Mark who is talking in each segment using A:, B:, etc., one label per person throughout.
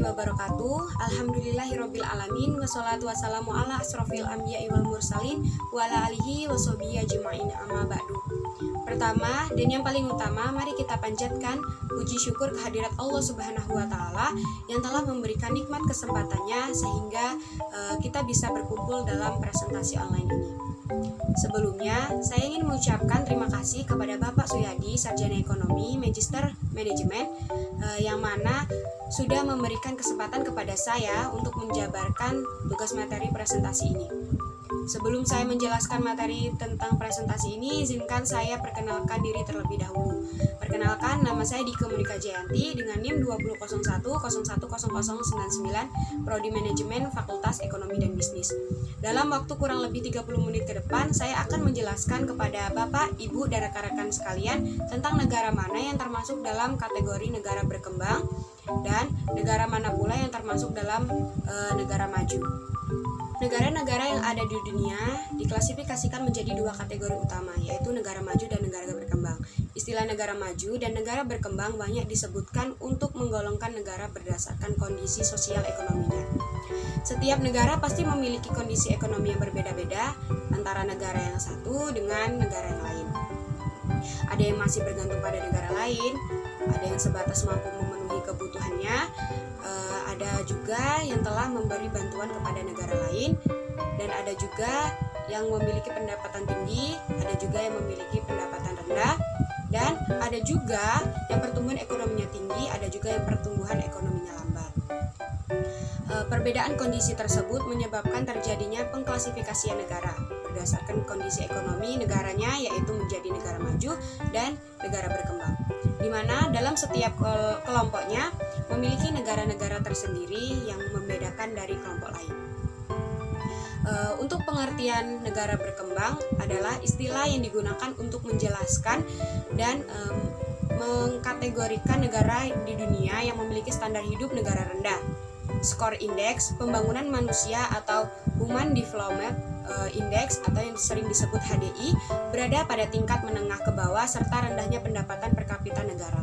A: wabarakatuh. Alhamdulillahirabbil alamin wassalatu wassalamu ala asrofil anbiya'i wal mursalin wa ala alihi washabihi ajmain amma ba'du. Pertama dan yang paling utama, mari kita panjatkan puji syukur kehadirat Allah Subhanahu wa taala yang telah memberikan nikmat kesempatannya sehingga kita bisa berkumpul dalam presentasi online ini. Sebelumnya, saya ingin mengucapkan terima kasih kepada Bapak Suyadi, Sarjana Ekonomi, Magister Manajemen, yang mana sudah memberikan kesempatan kepada saya untuk menjabarkan tugas materi presentasi ini. Sebelum saya menjelaskan materi tentang presentasi ini, izinkan saya perkenalkan diri terlebih dahulu. Perkenalkan, nama saya Dike Monika Jayanti dengan NIM 2001010099, Prodi Manajemen Fakultas Ekonomi dan Bisnis. Dalam waktu kurang lebih 30 menit ke depan, saya akan menjelaskan kepada Bapak, Ibu, dan rekan-rekan sekalian tentang negara mana yang termasuk dalam kategori negara berkembang dan negara mana pula yang termasuk dalam negara maju. Negara-negara yang ada di dunia diklasifikasikan menjadi dua kategori utama, yaitu negara maju dan negara berkembang. Istilah negara maju dan negara berkembang banyak disebutkan untuk menggolongkan negara berdasarkan kondisi sosial ekonominya. Setiap negara pasti memiliki kondisi ekonomi yang berbeda-beda antara negara yang satu dengan negara yang lain. Ada yang masih bergantung pada negara lain, ada yang sebatas mampu memenuhi kebutuhannya, ada juga yang telah memberi bantuan kepada negara lain, dan ada juga yang memiliki pendapatan tinggi, ada juga yang memiliki pendapatan rendah, dan ada juga yang pertumbuhan ekonominya tinggi, ada juga yang pertumbuhan ekonominya lambat. Perbedaan kondisi tersebut menyebabkan terjadinya pengklasifikasian negara berdasarkan kondisi ekonomi negaranya, yaitu menjadi negara maju dan negara berkembang, di mana dalam setiap kelompoknya memiliki negara-negara tersendiri yang membedakan dari kelompok lain. Untuk pengertian negara berkembang adalah istilah yang digunakan untuk menjelaskan dan mengkategorikan negara di dunia yang memiliki standar hidup negara rendah. Skor indeks pembangunan manusia atau Human Development Index atau yang sering disebut HDI berada pada tingkat menengah ke bawah serta rendahnya pendapatan per kapita negara.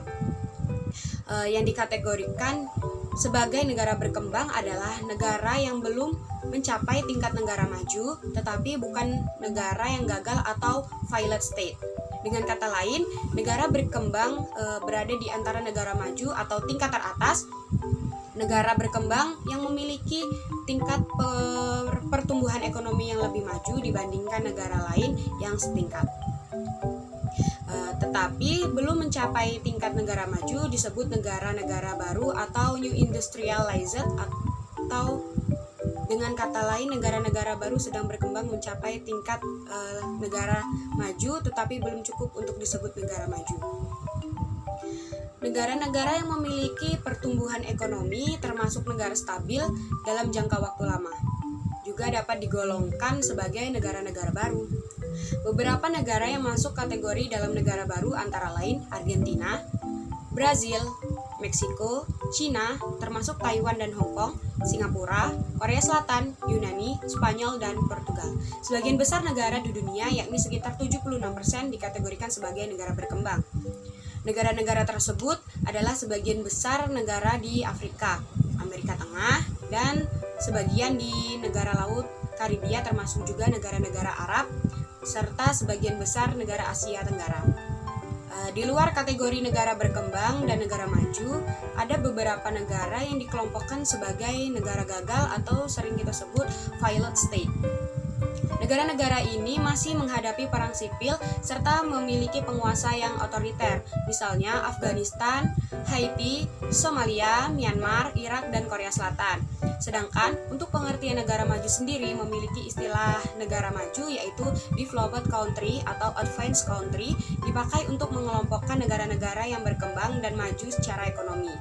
A: Yang dikategorikan sebagai negara berkembang adalah negara yang belum mencapai tingkat negara maju, tetapi bukan negara yang gagal atau failed state. Dengan kata lain, negara berkembang berada di antara negara maju atau tingkat teratas, negara berkembang yang memiliki tingkat pertumbuhan ekonomi yang lebih maju dibandingkan negara lain yang setingkat. Tetapi belum mencapai tingkat negara maju disebut negara-negara baru atau new industrialized, atau dengan kata lain negara-negara baru sedang berkembang mencapai tingkat negara maju tetapi belum cukup untuk disebut negara maju. Negara-negara yang memiliki pertumbuhan ekonomi termasuk negara stabil dalam jangka waktu lama, juga dapat digolongkan sebagai negara-negara baru. Beberapa negara yang masuk kategori dalam negara baru antara lain Argentina, Brazil, Meksiko, Cina, termasuk Taiwan dan Hong Kong, Singapura, Korea Selatan, Yunani, Spanyol, dan Portugal. Sebagian besar negara di dunia, yakni sekitar 76%, dikategorikan sebagai negara berkembang. Negara-negara tersebut adalah sebagian besar negara di Afrika, Amerika Tengah, dan sebagian di negara Laut Karibia termasuk juga negara-negara Arab, serta sebagian besar negara Asia Tenggara. Di luar kategori negara berkembang dan negara maju, ada beberapa negara yang dikelompokkan sebagai negara gagal atau sering kita sebut failed state. Negara-negara ini masih menghadapi perang sipil serta memiliki penguasa yang otoriter, misalnya Afghanistan, Haiti, Somalia, Myanmar, Irak, dan Korea Selatan. Sedangkan untuk pengertian negara maju sendiri memiliki istilah negara maju, yaitu developed country atau advanced country, dipakai untuk mengelompokkan negara-negara yang berkembang dan maju secara ekonomi.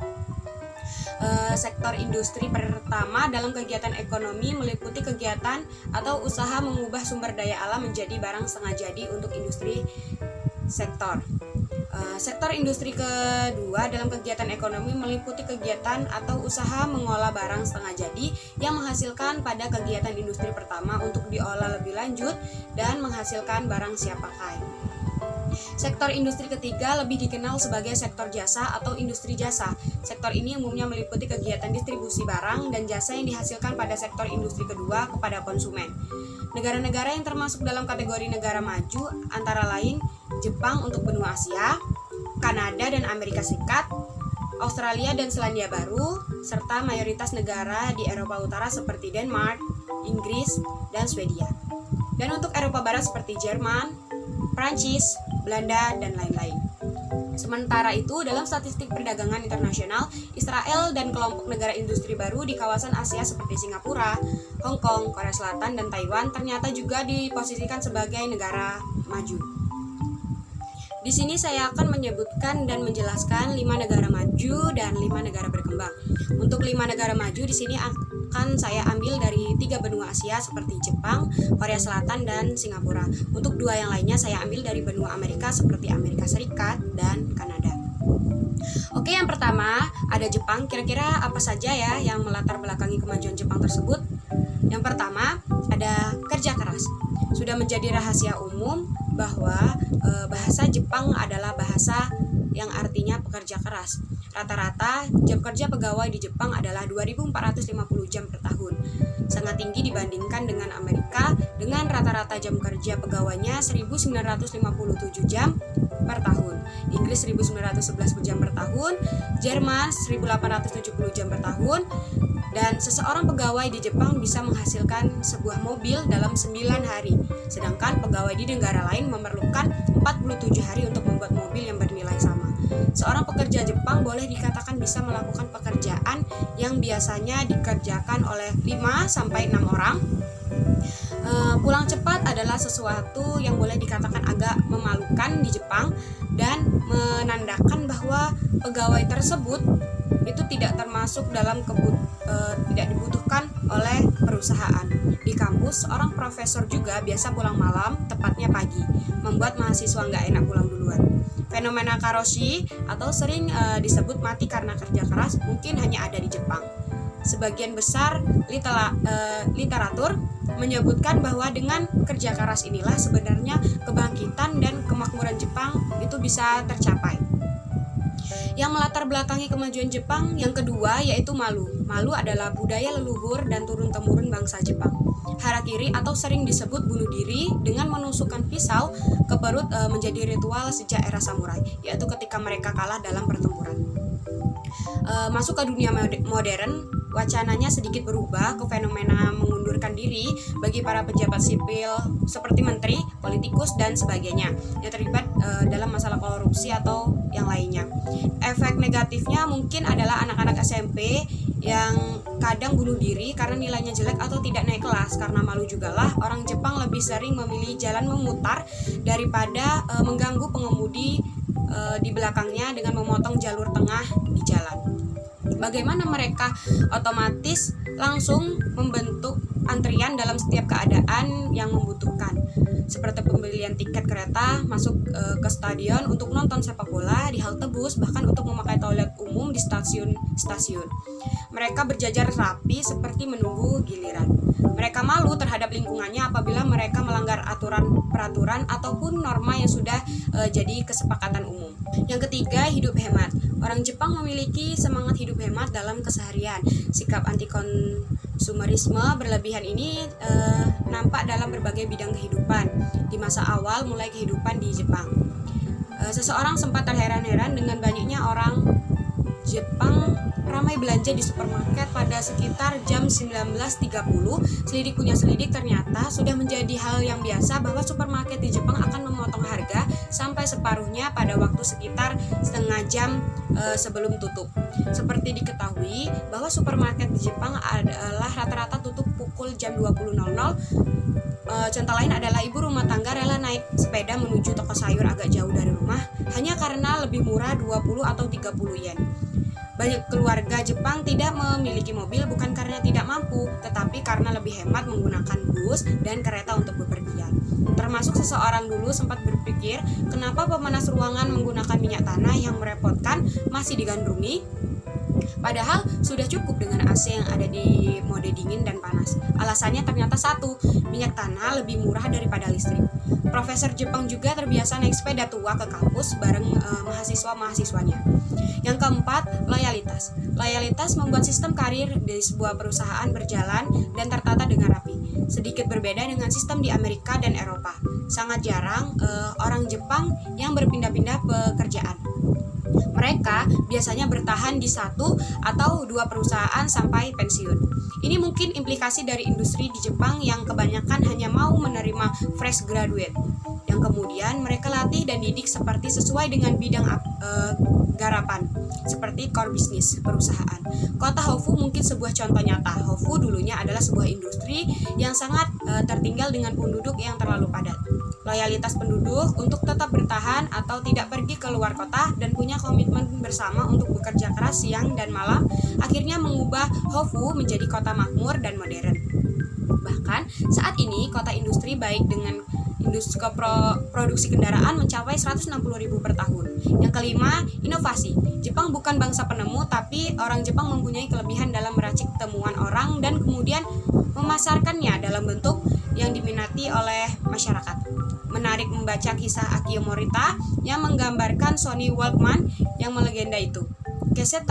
A: Sektor industri pertama dalam kegiatan ekonomi meliputi kegiatan atau usaha mengubah sumber daya alam menjadi barang setengah jadi untuk industri sektor. Sektor industri kedua dalam kegiatan ekonomi meliputi kegiatan atau usaha mengolah barang setengah jadi yang menghasilkan pada kegiatan industri pertama untuk diolah lebih lanjut dan menghasilkan barang siap pakai. Sektor industri ketiga lebih dikenal sebagai sektor jasa atau industri jasa. Sektor ini umumnya meliputi kegiatan distribusi barang dan jasa yang dihasilkan pada sektor industri kedua kepada konsumen. Negara-negara yang termasuk dalam kategori negara maju antara lain Jepang untuk benua Asia, Kanada dan Amerika Serikat, Australia dan Selandia Baru, serta mayoritas negara di Eropa Utara seperti Denmark, Inggris, dan Swedia. Dan untuk Eropa Barat seperti Jerman, Prancis, Belanda, dan lain-lain. Sementara itu, dalam statistik perdagangan internasional, Israel dan kelompok negara industri baru di kawasan Asia seperti Singapura, Hong Kong, Korea Selatan, dan Taiwan ternyata juga diposisikan sebagai negara maju. Di sini saya akan menyebutkan dan menjelaskan 5 negara maju dan 5 negara berkembang. Untuk 5 negara maju di sini akan saya ambil dari 3 benua Asia seperti Jepang, Korea Selatan, dan Singapura. Untuk 2 yang lainnya saya ambil dari benua Amerika seperti Amerika Serikat dan Kanada. Oke, yang pertama ada Jepang. Kira-kira apa saja ya yang melatar belakangi kemajuan Jepang tersebut? Yang pertama ada kerja keras. Sudah menjadi rahasia umum bahwa bahasa Jepang adalah bahasa yang artinya pekerja keras. Rata-rata jam kerja pegawai di Jepang adalah 2.450 jam per tahun. Sangat tinggi dibandingkan dengan Amerika dengan rata-rata jam kerja pegawainya 1.957 jam per tahun. Inggris 1.911 jam per tahun, Jerman 1.870 jam per tahun. Dan seseorang pegawai di Jepang bisa menghasilkan sebuah mobil dalam 9 hari. Sedangkan pegawai di negara lain memerlukan 47 hari untuk membuat mobil yang bernilai sama. Seorang pekerja Jepang boleh dikatakan bisa melakukan pekerjaan yang biasanya dikerjakan oleh 5-6 orang. Pulang cepat adalah sesuatu yang boleh dikatakan agak memalukan di Jepang dan menandakan bahwa pegawai tersebut itu tidak termasuk dalam tidak dibutuhkan oleh perusahaan. Di kampus, seorang profesor juga biasa pulang malam, tepatnya pagi, membuat mahasiswa nggak enak pulang duluan. Fenomena karoshi atau sering disebut mati karena kerja keras mungkin hanya ada di Jepang. Sebagian besar literatur menyebutkan bahwa dengan kerja keras inilah sebenarnya kebangkitan dan kemakmuran Jepang itu bisa tercapai. Yang melatar belakangi kemajuan Jepang yang kedua yaitu malu. Malu adalah budaya leluhur dan turun-temurun bangsa Jepang. Harakiri atau sering disebut bunuh diri dengan menusukkan pisau ke perut menjadi ritual sejak era samurai, yaitu ketika mereka kalah dalam pertempuran. Masuk ke dunia modern, wacananya sedikit berubah ke fenomena mengundurkan diri bagi para pejabat sipil seperti menteri, politikus, dan sebagainya yang terlibat dalam masalah korupsi atau yang lainnya. Efek negatifnya mungkin adalah anak-anak SMP yang kadang bunuh diri karena nilainya jelek atau tidak naik kelas. Karena malu jugalah, orang Jepang lebih sering memilih jalan memutar daripada mengganggu pengemudi di belakangnya dengan memotong jalur tengah di jalan. Bagaimana mereka otomatis langsung membentuk antrian dalam setiap keadaan yang membutuhkan, seperti pembelian tiket kereta, masuk ke stadion untuk nonton sepak bola, di halte bus, bahkan untuk memakai toilet umum di stasiun-stasiun. Mereka berjajar rapi seperti menunggu giliran. Mereka malu terhadap lingkungannya apabila mereka melanggar peraturan ataupun norma yang sudah jadi kesepakatan umum. Yang ketiga, hidup hemat. Orang Jepang memiliki semangat hidup hemat dalam keseharian. Sikap anti-konsumerisme berlebihan ini nampak dalam berbagai bidang kehidupan. Di masa awal mulai kehidupan di Jepang, seseorang sempat terheran-heran dengan banyaknya orang Jepang ramai belanja di supermarket pada sekitar jam 19.30. Selidik punya selidik, ternyata sudah menjadi hal yang biasa bahwa supermarket di Jepang akan memotong harga sampai separuhnya pada waktu sekitar setengah jam sebelum tutup. Seperti diketahui bahwa supermarket di Jepang adalah rata-rata tutup pukul jam 20.00. Contoh lain adalah ibu rumah tangga rela naik sepeda menuju toko sayur agak jauh dari rumah hanya karena lebih murah 20 atau 30 yen. Banyak keluarga Jepang tidak memiliki mobil bukan karena tidak mampu, tetapi karena lebih hemat menggunakan bus dan kereta untuk bepergian. Termasuk seseorang dulu sempat berpikir, kenapa pemanas ruangan menggunakan minyak tanah yang merepotkan masih digandrungi? Padahal sudah cukup dengan AC yang ada di mode dingin dan panas. Alasannya ternyata satu, minyak tanah lebih murah daripada listrik. Profesor Jepang juga terbiasa naik sepeda tua ke kampus bareng mahasiswa-mahasiswanya. Yang keempat, loyalitas. Loyalitas membuat sistem karir di sebuah perusahaan berjalan dan tertata dengan rapi. Sedikit berbeda dengan sistem di Amerika dan Eropa. Sangat jarang orang Jepang yang berpindah-pindah pekerjaan. Mereka biasanya bertahan di satu atau dua perusahaan sampai pensiun. Ini mungkin implikasi dari industri di Jepang yang kebanyakan hanya mau menerima fresh graduate, yang kemudian mereka latih dan didik seperti sesuai dengan bidang garapan, seperti core bisnis perusahaan. Kota Hofu mungkin sebuah contoh nyata. Hofu dulunya adalah sebuah industri yang sangat tertinggal dengan penduduk yang terlalu padat. Loyalitas penduduk untuk tetap bertahan atau tidak pergi ke luar kota dan punya komitmen bersama untuk bekerja keras siang dan malam akhirnya mengubah Hofu menjadi kota makmur dan modern. Bahkan saat ini kota industri baik dengan industri produksi kendaraan mencapai 160.000 per tahun. Yang kelima, inovasi. Jepang bukan bangsa penemu, tapi orang Jepang mempunyai kelebihan dalam meracik temuan orang dan kemudian memasarkannya dalam bentuk yang diminati oleh masyarakat. Menarik membaca kisah Akio Morita yang menggambarkan Sony Walkman yang melegenda itu. Kaset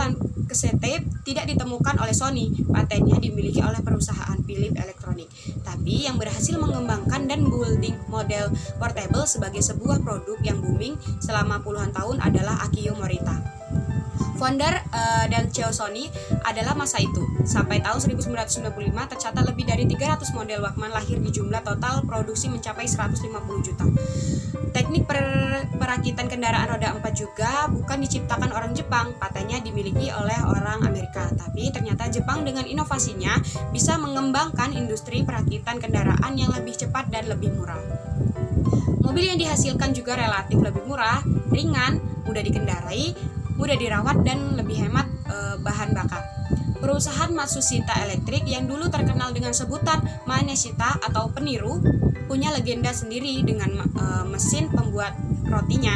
A: tape tidak ditemukan oleh Sony, patennya dimiliki oleh perusahaan Philips Electronics. Tapi yang berhasil mengembangkan dan building model portable sebagai sebuah produk yang booming selama puluhan tahun adalah Akio Morita. Founder dan CEO Sony adalah masa itu. Sampai tahun 1995 tercatat lebih dari 300 model Walkman lahir di jumlah total produksi mencapai 150 juta. Teknik perakitan kendaraan roda 4 juga bukan diciptakan orang Jepang, patennya dimiliki oleh orang Amerika. Tapi ternyata Jepang dengan inovasinya bisa mengembangkan industri perakitan kendaraan yang lebih cepat dan lebih murah. Mobil yang dihasilkan juga relatif lebih murah, ringan, mudah dikendarai, mudah dirawat dan lebih hemat bahan bakar. Perusahaan Matsushita Electric yang dulu terkenal dengan sebutan Maneshita atau peniru punya legenda sendiri dengan mesin pembuat rotinya.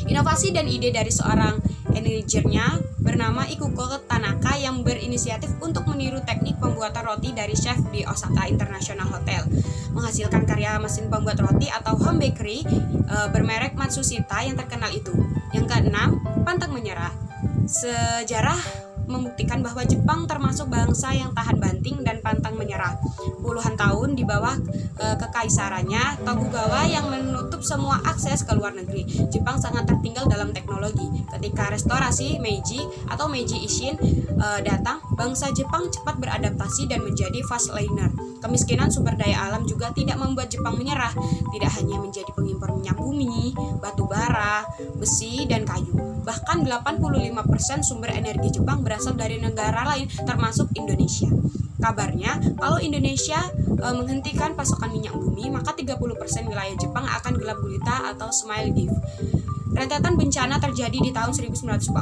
A: Inovasi dan ide dari seorang manajernya bernama Ikuko Tanaka yang berinisiatif untuk meniru teknik pembuatan roti dari chef di Osaka International Hotel, menghasilkan karya mesin pembuat roti atau home bakery bermerek Matsushita yang terkenal itu. Yang keenam, pantang menyerah. Sejarah membuktikan bahwa Jepang termasuk bangsa yang tahan banting dan pantang menyerah. Puluhan tahun di bawah kekaisarannya Tokugawa yang menutup semua akses ke luar negeri, Jepang sangat tertinggal dalam teknologi. Ketika restorasi Meiji atau Meiji Ishin datang, bangsa Jepang cepat beradaptasi dan menjadi fast learner. Kemiskinan sumber daya alam juga tidak membuat Jepang menyerah. Tidak hanya menjadi pengimpor minyak bumi, batu bara, besi, dan kayu. Bahkan 85% sumber energi Jepang berasal dari negara lain termasuk Indonesia. Kabarnya, kalau Indonesia menghentikan pasokan minyak bumi, maka 30% wilayah Jepang akan gelap gulita atau smile div. Rentetan bencana terjadi di tahun 1945,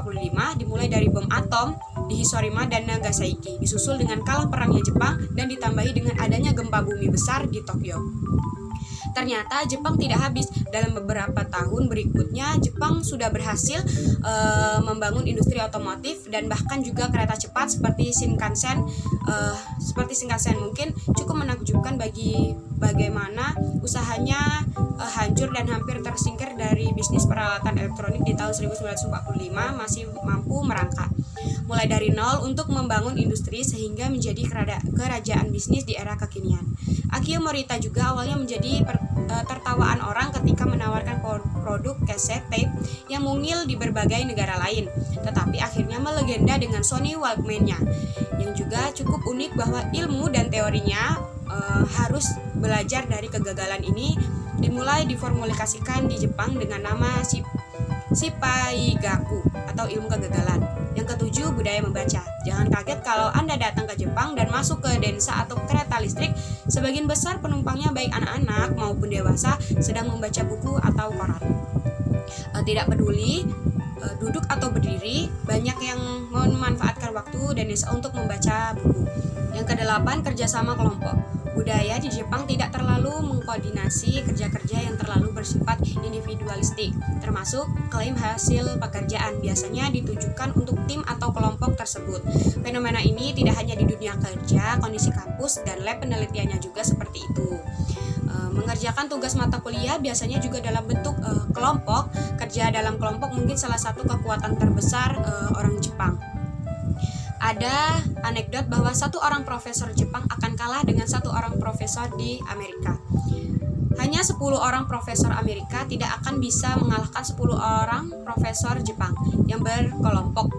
A: dimulai dari bom atom di Hiroshima dan Nagasaki, disusul dengan kalah perangnya Jepang dan ditambahi dengan adanya gempa bumi besar di Tokyo. Ternyata Jepang tidak habis. Dalam beberapa tahun berikutnya, Jepang sudah berhasil membangun industri otomotif dan bahkan juga kereta cepat seperti Shinkansen. Mungkin cukup menakjubkan bagi bagaimana usahanya hancur dan hampir tersingkir dari bisnis peralatan elektronik di tahun 1945 masih mampu merangkak. Mulai dari nol untuk membangun industri sehingga menjadi kerajaan bisnis di era kekinian. Akio Morita juga awalnya menjadi tertawaan orang ketika menawarkan produk kaset tape yang mungil di berbagai negara lain, tetapi akhirnya melegenda dengan Sony Walkman-nya, yang juga cukup unik bahwa ilmu dan teorinya harus belajar dari kegagalan ini dimulai diformulasikan di Jepang dengan nama Shippaigaku atau ilmu kegagalan. Yang ketujuh, budaya membaca. Jangan kaget kalau Anda datang ke Jepang dan masuk ke densa atau kereta listrik, sebagian besar penumpangnya baik anak-anak maupun dewasa sedang membaca buku atau koran. Tidak peduli duduk atau berdiri, banyak yang memanfaatkan waktu dan desa untuk membaca buku. Yang kedelapan, kerjasama kelompok. Budaya di Jepang tidak terlalu mengkoordinasi kerja-kerja yang terlalu bersifat individualistik, termasuk klaim hasil pekerjaan biasanya ditujukan untuk tim atau kelompok tersebut. Fenomena ini tidak hanya di dunia kerja, kondisi kampus, dan lab penelitiannya juga seperti itu. Mengerjakan tugas mata kuliah biasanya juga dalam bentuk kelompok. Kerja dalam kelompok mungkin salah satu kekuatan terbesar orang Jepang. Ada anekdot bahwa satu orang profesor Jepang akan kalah dengan satu orang profesor di Amerika. Hanya 10 orang profesor Amerika tidak akan bisa mengalahkan 10 orang profesor Jepang yang berkelompok.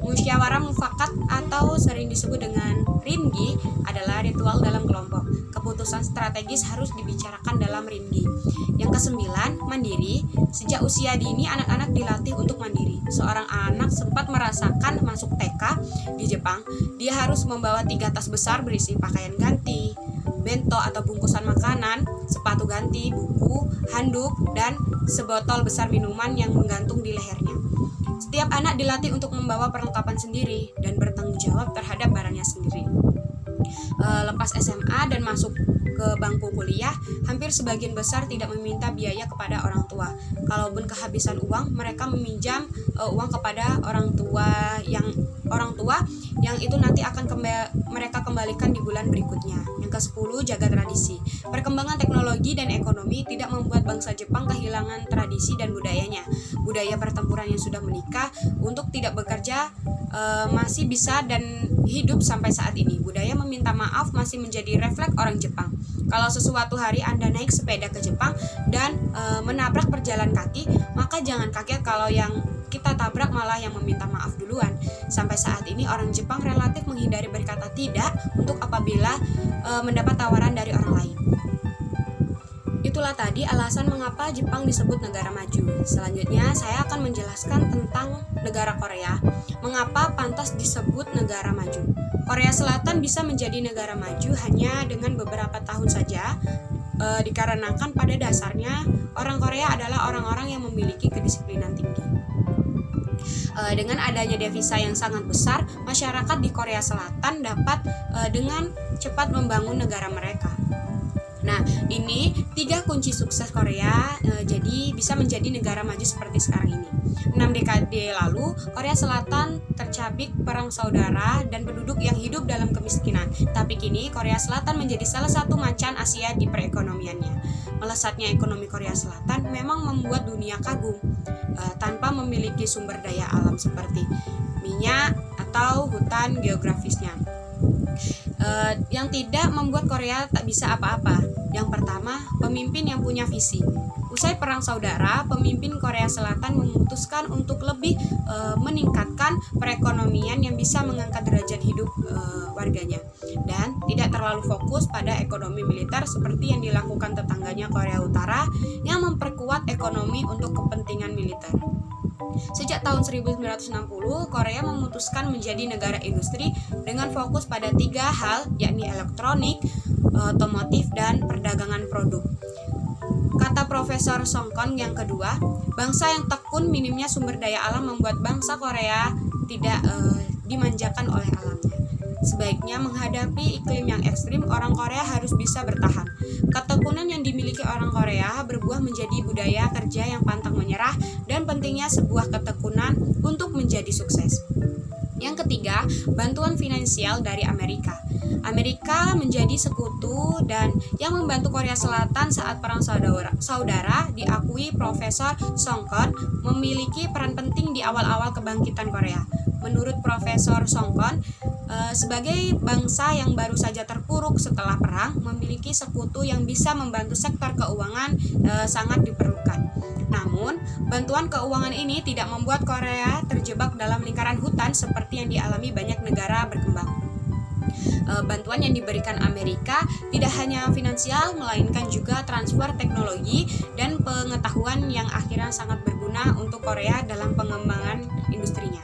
A: Musyawarah mufakat atau sering disebut dengan ringi adalah ritual dalam kelompok. Keputusan strategis harus dibicarakan dalam ringi. Yang kesembilan, mandiri. Sejak usia dini anak-anak dilatih untuk mandiri. Seorang anak sempat merasakan masuk TK di Jepang, dia harus membawa 3 tas besar berisi pakaian ganti, bento atau bungkusan makanan, sepatu ganti, buku, handuk, dan sebotol besar minuman yang menggantung di lehernya. Setiap anak dilatih untuk membawa perlengkapan sendiri dan bertanggung jawab terhadap barangnya sendiri. Lepas SMA dan masuk ke bangku kuliah, hampir sebagian besar tidak meminta biaya kepada orang tua. Kalaupun kehabisan uang, mereka meminjam uang kepada orang tua yang itu nanti akan mereka kembalikan di bulan berikutnya. Yang ke-10, jaga tradisi. Perkembangan teknologi dan ekonomi tidak membuat bangsa Jepang kehilangan tradisi dan budayanya. Budaya pertempuran yang sudah menikah untuk tidak bekerja masih bisa dan hidup sampai saat ini. Budaya meminta maaf masih menjadi refleks orang Jepang. Kalau sesuatu hari Anda naik sepeda ke Jepang dan menabrak pejalan kaki, maka jangan kaget kalau yang kita tabrak malah yang meminta maaf duluan. Sampai saat ini orang Jepang relatif menghindari berkata tidak untuk apabila mendapat tawaran dari orang lain. Itulah tadi alasan mengapa Jepang disebut negara maju. Selanjutnya saya akan menjelaskan tentang negara Korea. Mengapa pantas disebut negara maju? Korea Selatan bisa menjadi negara maju hanya dengan beberapa tahun saja, dikarenakan pada dasarnya orang Korea adalah orang-orang yang memiliki kedisiplinan tinggi. Dengan adanya devisa yang sangat besar, masyarakat di Korea Selatan dapat dengan cepat membangun negara mereka. Nah, ini 3 kunci sukses Korea jadi bisa menjadi negara maju seperti sekarang ini. 6 dekade lalu, Korea Selatan tercabik perang saudara dan penduduk yang hidup dalam kemiskinan. Tapi kini, Korea Selatan menjadi salah satu macan Asia di perekonomiannya. Melesatnya ekonomi Korea Selatan memang membuat dunia kagum tanpa memiliki sumber daya alam seperti minyak atau hutan geografisnya. Yang tidak membuat Korea tak bisa apa-apa. Yang pertama, pemimpin yang punya visi. Usai perang saudara, pemimpin Korea Selatan memutuskan untuk lebih meningkatkan perekonomian yang bisa mengangkat derajat hidup warganya dan tidak terlalu fokus pada ekonomi militer seperti yang dilakukan tetangganya Korea Utara yang memperkuat ekonomi untuk kepentingan militer. Sejak tahun 1960, Korea memutuskan menjadi negara industri dengan fokus pada 3 hal, yakni elektronik, otomotif, dan perdagangan produk. Kata Profesor Songkon yang kedua, bangsa yang tekun minimnya sumber daya alam membuat bangsa Korea tidak dimanjakan oleh alamnya. Sebaiknya menghadapi iklim yang ekstrim, orang Korea harus bisa bertahan. Ketekunan yang dimiliki orang Korea berbuah menjadi budaya kerja yang pantang menyerah dan pentingnya sebuah ketekunan untuk menjadi sukses. Yang ketiga, bantuan finansial dari Amerika. Amerika menjadi sekutu dan yang membantu Korea Selatan saat perang saudara diakui Profesor Songkon memiliki peran penting di awal-awal kebangkitan Korea. Menurut Profesor Songkon, sebagai bangsa yang baru saja terpuruk setelah perang, memiliki sekutu yang bisa membantu sektor keuangan sangat diperlukan. Namun, bantuan keuangan ini tidak membuat Korea terjebak dalam lingkaran hutan seperti yang dialami banyak negara berkembang. Bantuan yang diberikan Amerika tidak hanya finansial, melainkan juga transfer teknologi dan pengetahuan yang akhirnya sangat berguna untuk Korea dalam pengembangan industrinya.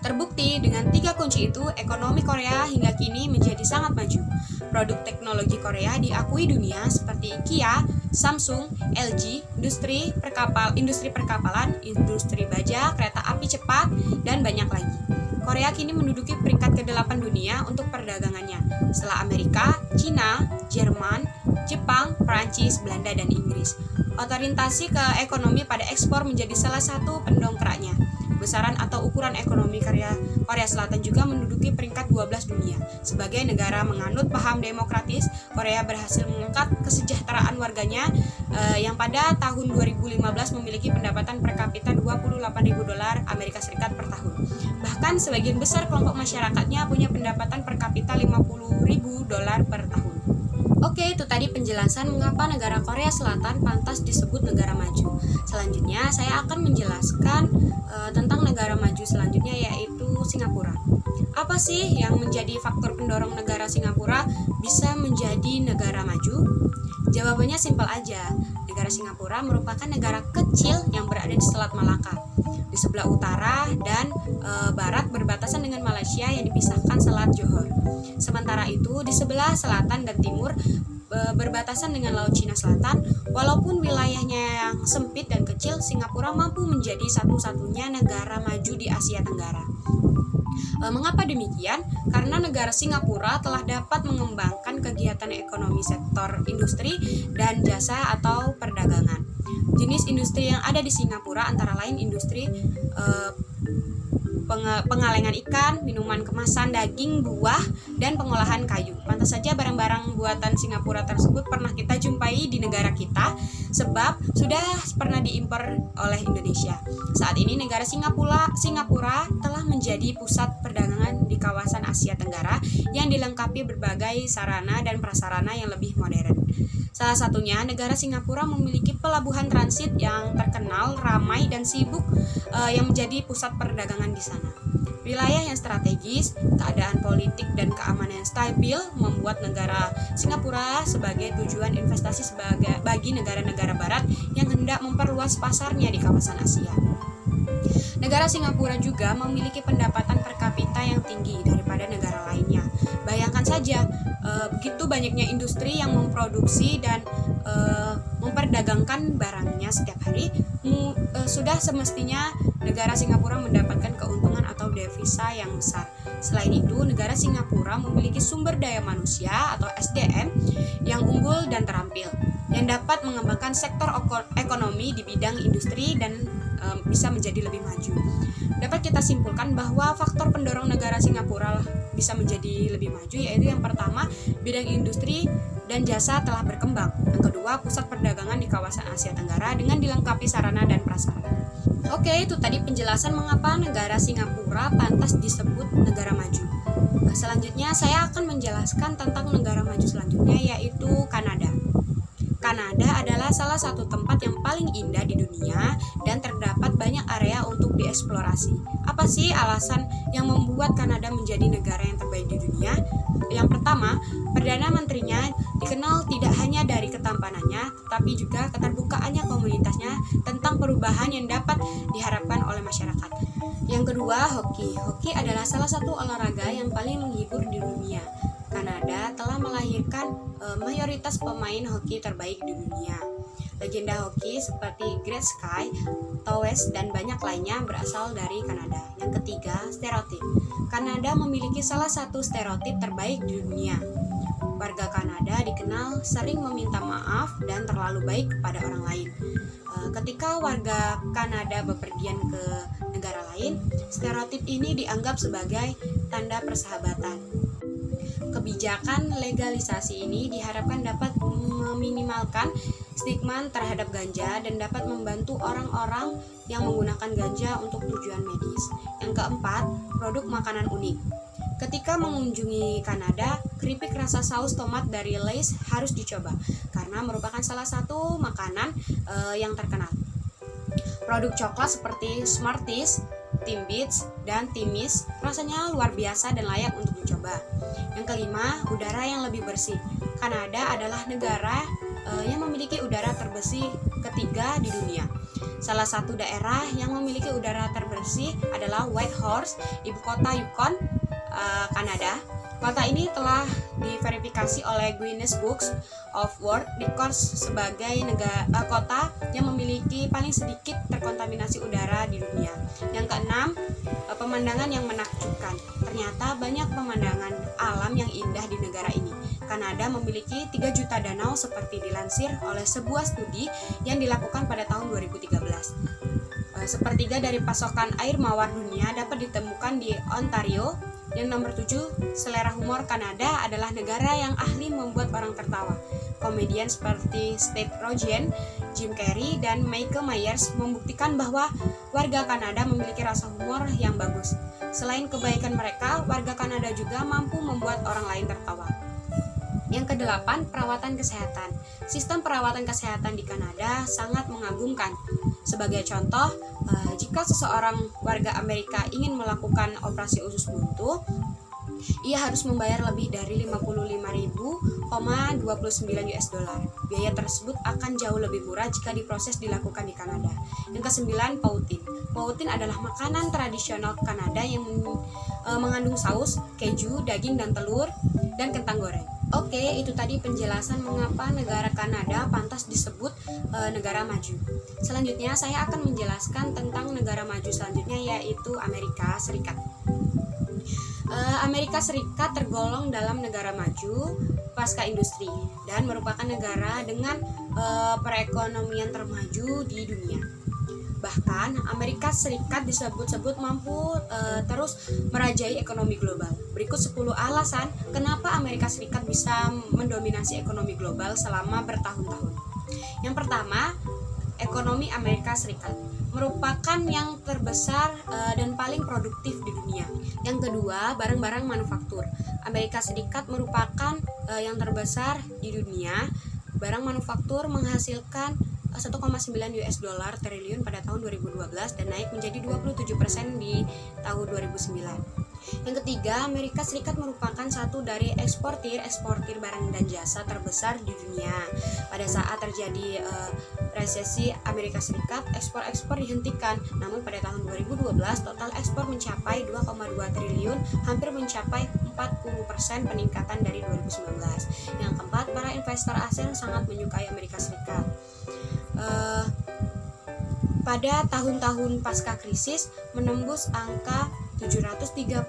A: Terbukti dengan 3 kunci itu, ekonomi Korea hingga kini menjadi sangat maju. Produk teknologi Korea diakui dunia seperti Kia, Samsung, LG, industri perkapalan, industri baja, kereta api cepat, dan banyak lagi. Korea kini menduduki peringkat ke-8 dunia untuk perdagangannya, setelah Amerika, Cina, Jerman, Jepang, Perancis, Belanda, dan Inggris. Orientasi ke ekonomi pada ekspor menjadi salah satu pendongkraknya. Besaran atau ukuran ekonomi Korea Selatan juga menduduki peringkat 12 dunia. Sebagai negara menganut paham demokratis, Korea berhasil mengangkat kesejahteraan warganya yang pada tahun 2015 memiliki pendapatan per kapita $28.000 Amerika Serikat per tahun. Bahkan sebagian besar kelompok masyarakatnya punya pendapatan per kapita $50.000 per tahun. Oke, itu tadi penjelasan mengapa negara Korea Selatan pantas disebut negara maju. Selanjutnya, saya akan menjelaskan tentang negara maju selanjutnya, yaitu Singapura. Apa sih yang menjadi faktor pendorong negara Singapura bisa menjadi negara maju? Jawabannya simpel aja. Negara Singapura merupakan negara kecil yang berada di Selat Malaka. Di sebelah utara dan barat berbatasan dengan Malaysia yang dipisahkan Selat Johor. Sementara itu, di sebelah selatan dan timur berbatasan dengan Laut Cina Selatan. Walaupun wilayahnya yang sempit dan kecil, Singapura mampu menjadi satu-satunya negara maju di Asia Tenggara. Mengapa demikian? Karena negara Singapura telah dapat mengembangkan kegiatan ekonomi sektor industri dan jasa atau perdagangan. Jenis industri yang ada di Singapura antara lain industri pengalengan ikan, minuman kemasan, daging, buah, dan pengolahan kayu. Pantas saja barang-barang buatan Singapura tersebut pernah kita jumpai di negara kita, sebab sudah pernah diimpor oleh Indonesia. Saat ini negara Singapura telah menjadi pusat perdagangan di kawasan Asia Tenggara yang dilengkapi berbagai sarana dan prasarana yang lebih modern. Salah satunya, negara Singapura memiliki pelabuhan transit yang terkenal, ramai, dan sibuk yang menjadi pusat perdagangan di sana. Wilayah yang strategis, keadaan politik dan keamanan yang stabil membuat negara Singapura sebagai tujuan investasi bagi negara-negara barat yang hendak memperluas pasarnya di kawasan Asia. Negara Singapura juga memiliki pendapatan per kapita yang tinggi daripada negara lainnya. Bayangkan saja, begitu banyaknya industri yang memproduksi dan memperdagangkan barangnya setiap hari, sudah semestinya negara Singapura mendapatkan keuntungan atau devisa yang besar. Selain itu, negara Singapura memiliki sumber daya manusia atau SDM yang unggul dan terampil, yang dapat mengembangkan sektor ekonomi di bidang industri dan bisa menjadi lebih maju. Dapat kita simpulkan bahwa faktor pendorong negara Singapura bisa menjadi lebih maju, yaitu yang pertama, bidang industri dan jasa telah berkembang. Yang kedua, pusat perdagangan di kawasan Asia Tenggara dengan dilengkapi sarana dan prasarana. Oke, itu tadi penjelasan mengapa negara Singapura pantas disebut negara maju. Selanjutnya, saya akan menjelaskan tentang negara maju selanjutnya, yaitu Kanada. Kanada adalah salah satu tempat yang paling indah di dunia dan terdapat banyak area untuk dieksplorasi. Apa sih alasan yang membuat Kanada menjadi negara yang terbaik di dunia? Yang pertama, Perdana Menterinya dikenal tidak hanya dari ketampanannya, tetapi juga keterbukaannya komunitasnya tentang perubahan yang dapat diharapkan oleh masyarakat. Yang kedua, hoki. Hoki adalah salah satu olahraga yang paling menghibur di dunia. Kanada telah melahirkan mayoritas pemain hoki terbaik di dunia. Legenda hoki seperti Gretzky, Towes, dan banyak lainnya berasal dari Kanada. Yang ketiga, stereotip. Kanada memiliki salah satu stereotip terbaik di dunia. Warga Kanada dikenal sering meminta maaf dan terlalu baik kepada orang lain. Ketika warga Kanada bepergian ke negara lain, stereotip ini dianggap sebagai tanda persahabatan. Kebijakan legalisasi ini diharapkan dapat meminimalkan stigma terhadap ganja dan dapat membantu orang-orang yang menggunakan ganja untuk tujuan medis. Yang keempat, produk makanan unik. Ketika mengunjungi Kanada, keripik rasa saus tomat dari Lay's harus dicoba karena merupakan salah satu makanan yang terkenal. Produk coklat seperti Smarties, Timbits, dan Timis rasanya luar biasa dan layak untuk dicoba. Yang kelima, udara yang lebih bersih. Kanada adalah negara yang memiliki udara terbersih ketiga di dunia. Salah satu daerah yang memiliki udara terbersih adalah Whitehorse, ibu kota Yukon. Kanada. Kota ini telah diverifikasi oleh Guinness Books of World Records sebagai kota yang memiliki paling sedikit terkontaminasi udara di dunia. Yang keenam, pemandangan yang menakjubkan. Ternyata banyak pemandangan alam yang indah di negara ini. Kanada memiliki 3 juta danau seperti dilansir oleh sebuah studi yang dilakukan pada tahun 2013. Sepertiga dari pasokan air mawar dunia dapat ditemukan di Ontario. Yang nomor 7, selera humor Kanada adalah negara yang ahli membuat orang tertawa. Komedian seperti Seth Rogen, Jim Carrey, dan Michael Myers membuktikan bahwa warga Kanada memiliki rasa humor yang bagus. Selain kebaikan mereka, warga Kanada juga mampu membuat orang lain tertawa. Yang kedelapan, perawatan kesehatan. Sistem perawatan kesehatan di Kanada sangat mengagumkan. Sebagai contoh, jika seseorang warga Amerika ingin melakukan operasi usus buntu, ia harus membayar lebih dari 55.029 US dollar. Biaya tersebut akan jauh lebih murah jika diproses dilakukan di Kanada. Yang kesembilan, poutine. Poutine adalah makanan tradisional Kanada yang mengandung saus, keju, daging dan telur, dan kentang goreng. Oke, itu tadi penjelasan mengapa negara Kanada pantas disebut negara maju. Selanjutnya saya akan menjelaskan tentang negara maju selanjutnya, yaitu Amerika Serikat. Amerika Serikat tergolong dalam negara maju pasca industri dan merupakan negara dengan perekonomian termaju di dunia. Bahkan Amerika Serikat disebut-sebut mampu terus merajai ekonomi global. Berikut 10 alasan kenapa Amerika Serikat bisa mendominasi ekonomi global selama bertahun-tahun. Yang pertama, ekonomi Amerika Serikat merupakan yang terbesar dan paling produktif di dunia. Yang kedua, barang-barang manufaktur. Amerika Serikat merupakan yang terbesar di dunia. Barang manufaktur menghasilkan 1,9 US dollar triliun pada tahun 2012 dan naik menjadi 27% di tahun 2009. Yang ketiga, Amerika Serikat merupakan satu dari eksportir barang dan jasa terbesar di dunia. Pada saat terjadi resesi Amerika Serikat, ekspor dihentikan. Namun pada tahun 2012 total ekspor mencapai 2,2 triliun, hampir mencapai 40% peningkatan dari 2019. Yang keempat, para investor asing sangat menyukai Amerika Serikat. Pada tahun-tahun pasca krisis menembus angka 736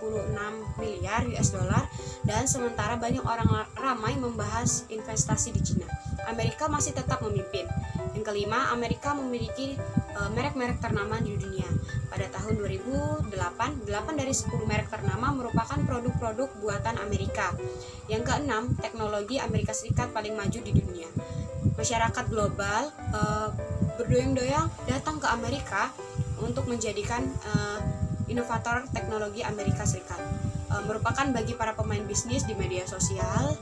A: miliar US dollar dan sementara banyak orang ramai membahas investasi di Cina. Amerika masih tetap memimpin. Yang kelima, Amerika memiliki merek-merek ternama di dunia. Pada tahun 2008, 8 dari 10 merek ternama merupakan produk-produk buatan Amerika. Yang keenam, teknologi Amerika Serikat paling maju di dunia. Masyarakat global berdoyong-doyong datang ke Amerika untuk menjadikan inovator teknologi Amerika Serikat. Merupakan bagi para pemain bisnis di media sosial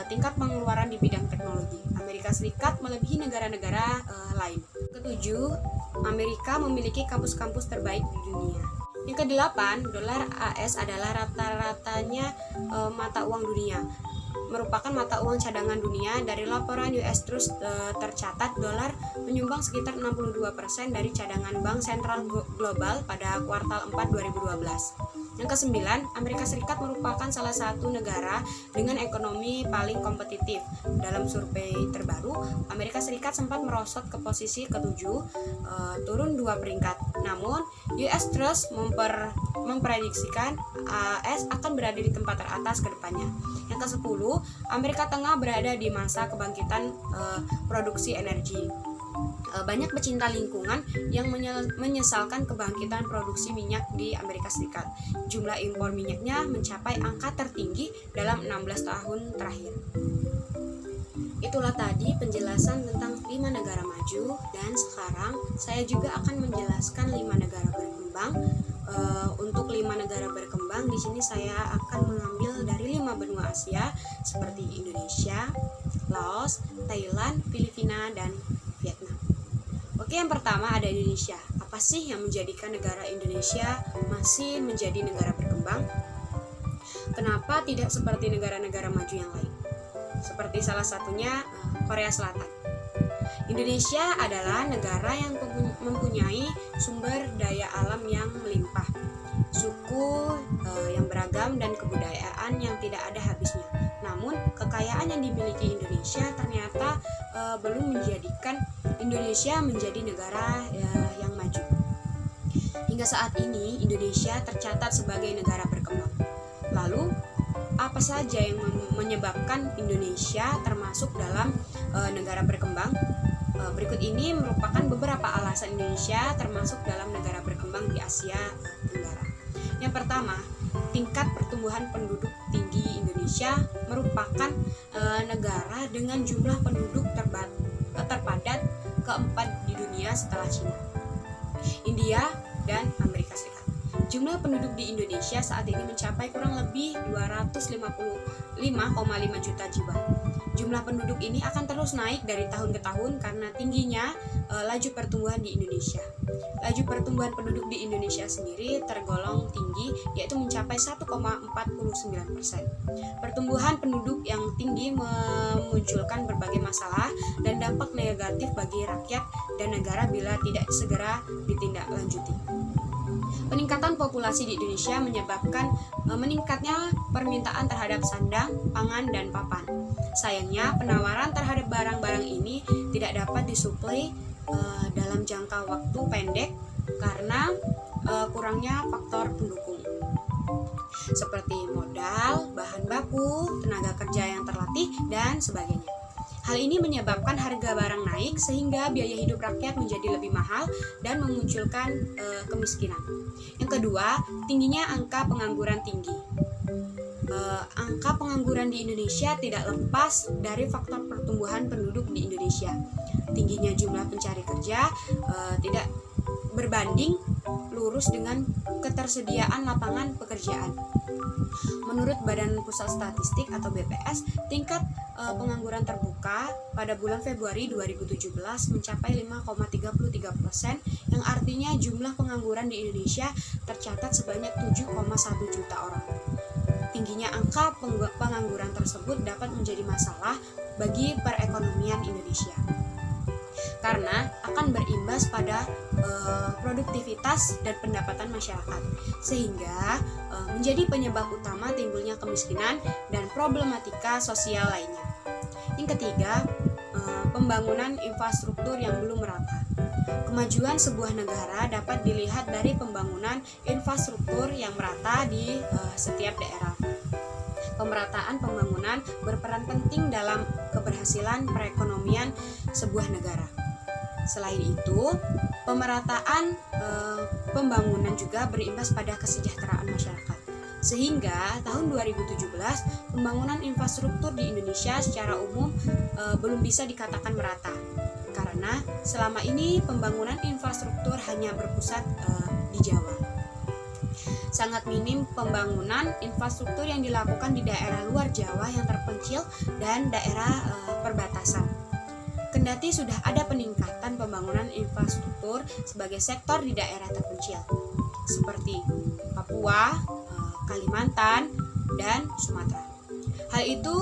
A: tingkat pengeluaran di bidang teknologi. Amerika Serikat melebihi negara-negara lain. Ketujuh, Amerika memiliki kampus-kampus terbaik di dunia. Yang kedelapan, dolar AS adalah rata-ratanya mata uang dunia. Merupakan mata uang cadangan dunia. Dari laporan US Trust tercatat dolar menyumbang sekitar 62% dari cadangan Bank Sentral Global pada kuartal 4 2012. Yang kesembilan, Amerika Serikat merupakan salah satu negara dengan ekonomi paling kompetitif. Dalam survei terbaru, Amerika Serikat sempat merosot ke posisi ke-7, turun 2 peringkat. Namun, US Trust memprediksikan AS akan berada di tempat teratas ke depannya. Yang ke-10, Amerika Tengah berada di masa kebangkitan produksi energi. Banyak pecinta lingkungan yang menyesalkan kebangkitan produksi minyak di Amerika Serikat. Jumlah impor minyaknya mencapai angka tertinggi dalam 16 tahun terakhir. Itulah tadi penjelasan tentang 5 negara maju, dan sekarang saya juga akan menjelaskan 5 negara berkembang. Untuk 5 negara berkembang di sini saya akan mengambil dari 5 benua Asia seperti Indonesia, Laos, Thailand, Filipina, dan Vietnam. Oke, yang pertama ada Indonesia. Apa sih yang menjadikan negara Indonesia masih menjadi negara berkembang? Kenapa tidak seperti negara-negara maju yang lain? Seperti salah satunya Korea Selatan. Indonesia adalah negara yang mempunyai sumber daya alam yang melimpah. suku yang beragam, dan kebudayaan yang tidak ada habisnya. Namun, kekayaan yang dimiliki Indonesia ternyata belum menjadikan Indonesia menjadi negara yang maju. Hingga saat ini, Indonesia tercatat sebagai negara berkembang. Lalu, apa saja yang menyebabkan Indonesia termasuk dalam negara berkembang? Berikut ini merupakan beberapa alasan Indonesia termasuk dalam negara berkembang di Asia Tenggara. Yang pertama, tingkat pertumbuhan penduduk tinggi Indonesia merupakan negara dengan jumlah penduduk terpadat keempat di dunia setelah China, India, dan Amerika Serikat. Jumlah penduduk di Indonesia saat ini mencapai kurang lebih 255,5 juta jiwa. Jumlah penduduk ini akan terus naik dari tahun ke tahun karena tingginya laju pertumbuhan di Indonesia. Laju pertumbuhan penduduk di Indonesia sendiri tergolong tinggi, yaitu mencapai 1,49%. Pertumbuhan penduduk yang tinggi memunculkan berbagai masalah dan dampak negatif bagi rakyat dan negara bila tidak segera ditindaklanjuti. Peningkatan populasi di Indonesia menyebabkan meningkatnya permintaan terhadap sandang, pangan, dan papan. Sayangnya, penawaran terhadap barang-barang ini tidak dapat disuplai dalam jangka waktu pendek karena kurangnya faktor pendukung seperti modal, bahan baku, tenaga kerja yang terlatih, dan sebagainya. Hal ini menyebabkan harga barang naik sehingga biaya hidup rakyat menjadi lebih mahal dan memunculkan kemiskinan. Yang kedua, tingginya angka pengangguran tinggi. Angka pengangguran di Indonesia tidak lepas dari faktor pertumbuhan penduduk di Indonesia. Tingginya jumlah pencari kerja tidak berbanding lurus dengan ketersediaan lapangan pekerjaan. Menurut Badan Pusat Statistik atau BPS, tingkat pengangguran terbuka pada bulan Februari 2017 mencapai 5,33%, yang artinya jumlah pengangguran di Indonesia tercatat sebanyak 7,1 juta orang. Tingginya angka pengangguran tersebut dapat menjadi masalah bagi perekonomian Indonesia karena akan berimbas pada produktivitas dan pendapatan masyarakat, sehingga menjadi penyebab utama timbulnya kemiskinan dan problematika sosial lainnya. Yang ketiga, pembangunan infrastruktur yang belum merata. Kemajuan sebuah negara dapat dilihat dari pembangunan infrastruktur yang merata di setiap daerah. Pemerataan pembangunan berperan penting dalam keberhasilan perekonomian sebuah negara. Selain itu, pemerataan pembangunan juga berimbas pada kesejahteraan masyarakat. Sehingga tahun 2017, pembangunan infrastruktur di Indonesia secara umum belum bisa dikatakan merata. Karena selama ini pembangunan infrastruktur hanya berpusat di Jawa. Sangat minim pembangunan infrastruktur yang dilakukan di daerah luar Jawa yang terpencil dan daerah perbatasan. Kendati sudah ada peningkatan pembangunan infrastruktur sebagai sektor di daerah terpencil, seperti Papua, Kalimantan, dan Sumatera. Hal itu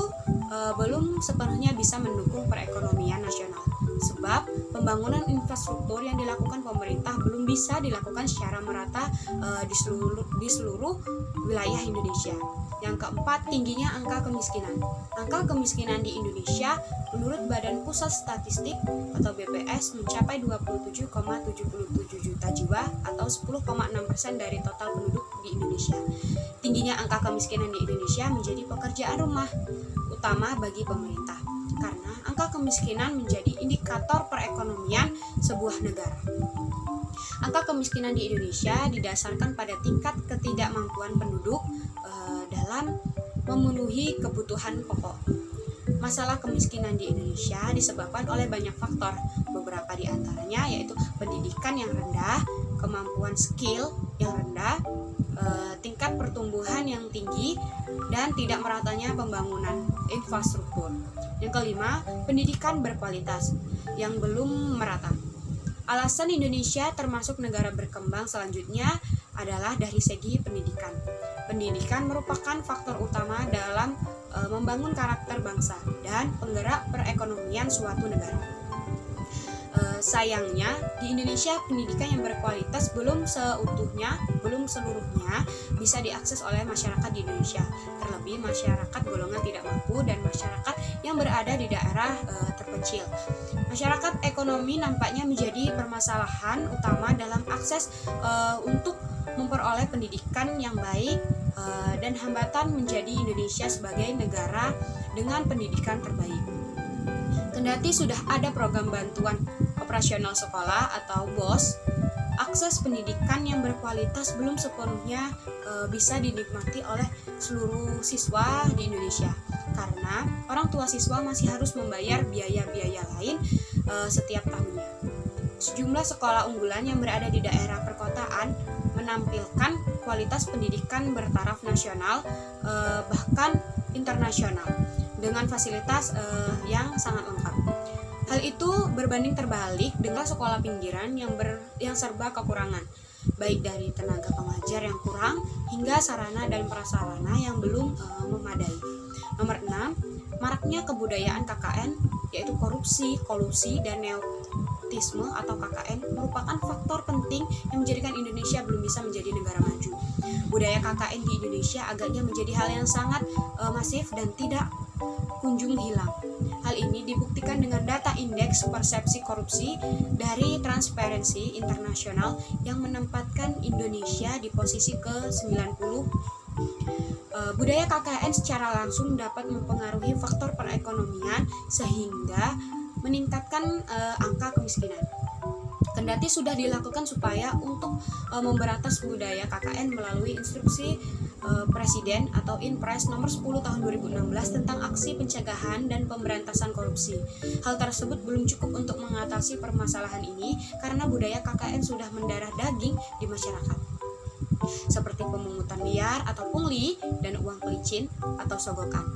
A: belum sepenuhnya bisa mendukung perekonomian nasional, sebab pembangunan infrastruktur yang dilakukan pemerintah belum bisa dilakukan secara merata di seluruh wilayah Indonesia. Yang keempat, tingginya angka kemiskinan. Angka kemiskinan di Indonesia menurut Badan Pusat Statistik atau BPS mencapai 27,77 juta jiwa atau 10,6% dari total penduduk di Indonesia. Tingginya angka kemiskinan di Indonesia menjadi pekerjaan rumah utama bagi pemerintah karena angka kemiskinan menjadi indikator perekonomian sebuah negara. Angka kemiskinan di Indonesia didasarkan pada tingkat ketidakmampuan penduduk dalam memenuhi kebutuhan pokok. Masalah kemiskinan di Indonesia disebabkan oleh banyak faktor, beberapa di antaranya yaitu pendidikan yang rendah, kemampuan skill yang rendah, tingkat pertumbuhan yang tinggi, dan tidak meratanya pembangunan infrastruktur. Yang kelima, pendidikan berkualitas yang belum merata. Alasan Indonesia termasuk negara berkembang selanjutnya adalah dari segi pendidikan. Pendidikan merupakan faktor utama dalam membangun karakter bangsa dan penggerak perekonomian suatu negara. Sayangnya di Indonesia pendidikan yang berkualitas belum seluruhnya bisa diakses oleh masyarakat di Indonesia, terlebih masyarakat golongan tidak mampu dan masyarakat yang berada di daerah terpencil. Masyarakat ekonomi nampaknya menjadi permasalahan utama dalam akses untuk memperoleh pendidikan yang baik dan hambatan menjadi Indonesia sebagai negara dengan pendidikan terbaik. Kendati sudah ada program bantuan operasional sekolah atau BOS, akses pendidikan yang berkualitas belum sepenuhnya bisa dinikmati oleh seluruh siswa di Indonesia, karena orang tua siswa masih harus membayar biaya-biaya lain setiap tahunnya. Sejumlah sekolah unggulan yang berada di daerah perkotaan menampilkan kualitas pendidikan bertaraf nasional bahkan internasional dengan fasilitas yang sangat lengkap. Hal itu berbanding terbalik dengan sekolah pinggiran yang serba kekurangan, baik dari tenaga pengajar yang kurang hingga sarana dan prasarana yang belum memadai. Nomor 6, maraknya kebudayaan KKN, yaitu korupsi, kolusi, dan nepotisme atau KKN merupakan faktor penting yang menjadikan Indonesia belum bisa menjadi negara maju. Budaya KKN di Indonesia agaknya menjadi hal yang sangat masif dan tidak kunjung hilang. Hal ini dibuktikan dengan data indeks persepsi korupsi dari Transparency International yang menempatkan Indonesia di posisi ke-90. Budaya KKN secara langsung dapat mempengaruhi faktor perekonomian sehingga meningkatkan angka kemiskinan. Kendati sudah dilakukan supaya untuk memberantas budaya KKN melalui instruksi Presiden atau Inpres nomor 10 tahun 2016 tentang aksi pencegahan dan pemberantasan korupsi. Hal tersebut belum cukup untuk mengatasi permasalahan ini karena budaya KKN sudah mendarah daging di masyarakat, seperti pemungutan liar atau pungli dan uang pelicin atau sogokan.